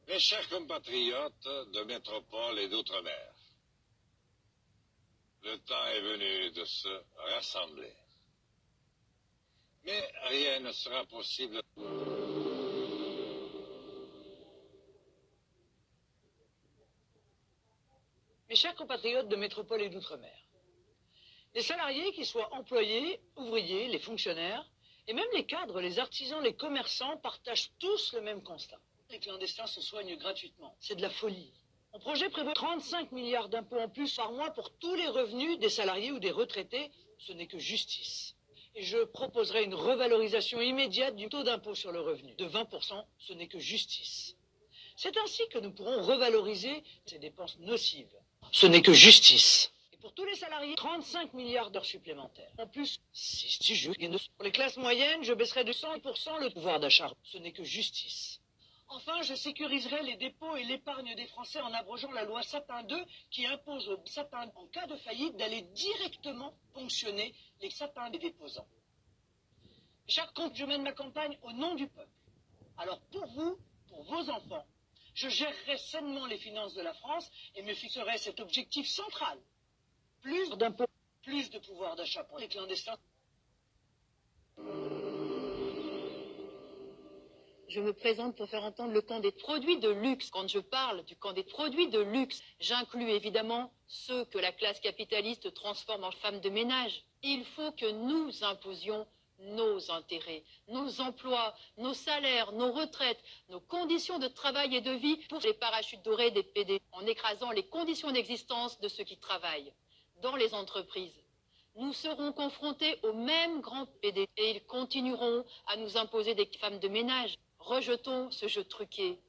Mes chers compatriotes de métropole et d'outre-mer, le temps est venu de se rassembler. Mais rien ne sera possible. Mes chers compatriotes de métropole et d'outre-mer, les salariés, qu'ils soient employés, ouvriers, les fonctionnaires, et même les cadres, les artisans, les commerçants, partagent tous le même constat. Les clandestins se soignent gratuitement. C'est de la folie. Mon projet prévoit 35 milliards d'impôts en plus par mois pour tous les revenus des salariés ou des retraités. Ce n'est que justice. Et je proposerai une revalorisation immédiate du taux d'impôt sur le revenu. De 20%, ce n'est que justice. C'est ainsi que nous pourrons revaloriser ces dépenses nocives. Ce n'est que justice. Et pour tous les salariés, 35 milliards d'heures supplémentaires. En plus, si je gagne. Pour les classes moyennes, je baisserai de 100% le pouvoir d'achat. Ce n'est que justice. Enfin, je sécuriserai les dépôts et l'épargne des Français en abrogeant la loi Sapin 2 qui impose aux sapins, en cas de faillite, d'aller directement ponctionner les sapins des déposants. Chaque compte, je mène ma campagne au nom du peuple. Alors pour vous, pour vos enfants, je gérerai sainement les finances de la France et me fixerai cet objectif central. Plus d'impôts, plus de pouvoir d'achat pour les clandestins. Je me présente pour faire entendre le camp des produits de luxe. Quand je parle du camp des produits de luxe, j'inclus évidemment ceux que la classe capitaliste transforme en femmes de ménage. Il faut que nous imposions nos intérêts, nos emplois, nos salaires, nos retraites, nos conditions de travail et de vie pour les parachutes dorés des PD, en écrasant les conditions d'existence de ceux qui travaillent. Dans les entreprises, nous serons confrontés aux mêmes grands PD et ils continueront à nous imposer des femmes de ménage. Rejetons ce jeu truqué.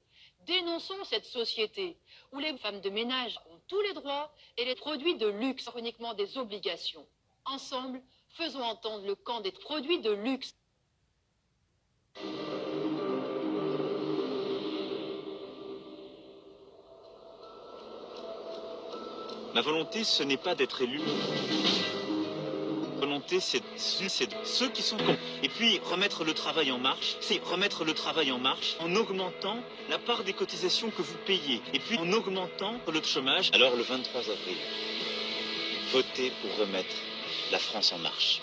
Dénonçons cette société où les femmes de ménage ont tous les droits et les produits de luxe ont uniquement des obligations. Ensemble, faisons entendre le camp des produits de luxe. Ma volonté, ce n'est pas d'être élu. Ma volonté, c'est ceux qui sont cons. Et puis, remettre le travail en marche, c'est remettre le travail en marche en augmentant la part des cotisations que vous payez. Et puis, en augmentant le chômage. Alors, le 23 avril, votez pour remettre la France en marche.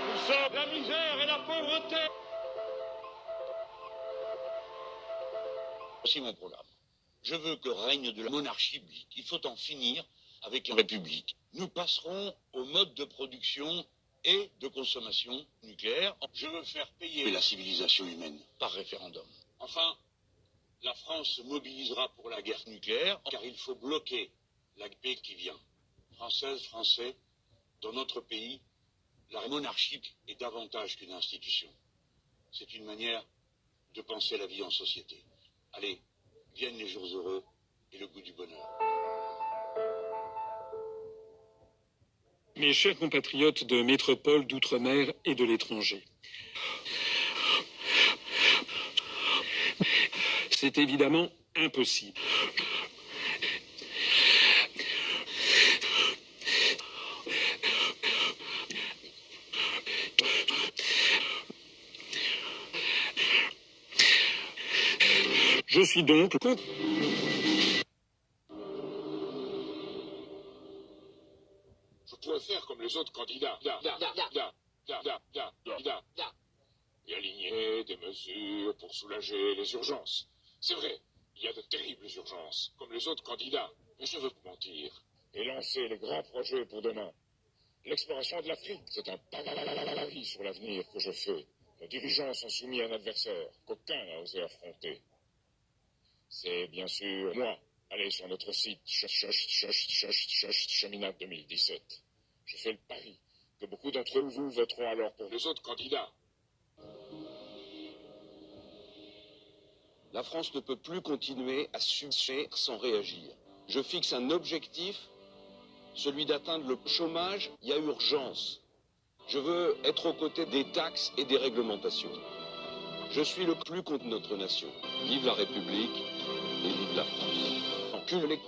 Nous sommes la misère et la pauvreté. Voici mon programme. Je veux que règne de la monarchie publique. Il faut en finir avec la République. Nous passerons au mode de production et de consommation nucléaire. Je veux faire payer la civilisation humaine par référendum. Enfin, la France se mobilisera pour la guerre nucléaire, car il faut bloquer la paix qui vient. Françaises, Français, dans notre pays, la monarchie est davantage qu'une institution. C'est une manière de penser la vie en société. Allez, viennent les jours heureux et le goût du bonheur. Mes chers compatriotes de métropole, d'outre-mer et de l'étranger, c'est évidemment impossible. Je suis donc contre. Je pourrais faire comme les autres candidats. Et aligner des mesures pour soulager les urgences. C'est vrai, il y a de terribles urgences, comme les autres candidats. Mais je veux pas mentir. Et lancer les grands projets pour demain. L'exploration de l'Afrique, c'est un pari sur l'avenir que je fais. Nos dirigeants sont soumis à un adversaire qu'aucun n'a osé affronter. C'est bien sûr moi. Allez sur notre site Cheminade 2017. Je fais le pari que beaucoup d'entre vous voteront alors pour les autres candidats. La France ne peut plus continuer à subir sans réagir. Je fixe un objectif, celui d'atteindre le chômage. Il y a urgence. Je veux être aux côtés des taxes et des réglementations. Je suis le plus contre notre nation. Vive la République et vive la France. les...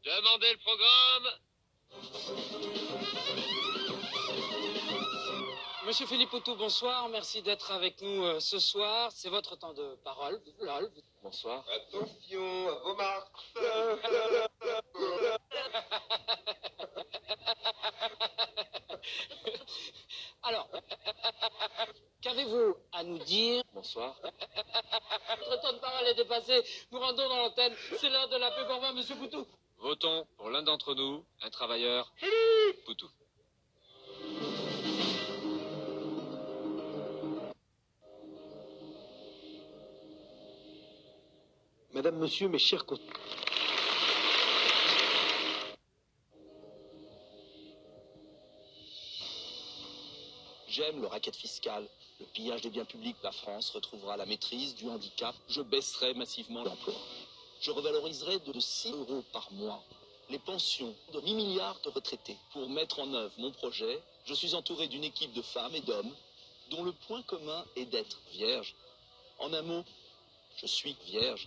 Demandez le programme. Monsieur Philippe Poutou, bonsoir. Merci d'être avec nous ce soir. C'est votre temps de parole. Bonsoir. Attention à vos marques. Alors, qu'avez-vous à nous dire? Bonsoir. Votre temps de parole est dépassé. Nous rendons dans l'antenne. C'est l'heure de la pub. Au revoir, monsieur Poutou. Votons pour l'un d'entre nous, un travailleur, Poutou. Madame, monsieur, mes chers collègues. J'aime le racket fiscal, le pillage des biens publics. La France retrouvera la maîtrise du handicap. Je baisserai massivement l'emploi. Je revaloriserai de 6 € par mois les pensions de 8 milliards de retraités. Pour mettre en œuvre mon projet, je suis entouré d'une équipe de femmes et d'hommes dont le point commun est d'être vierge. En un mot, je suis vierge.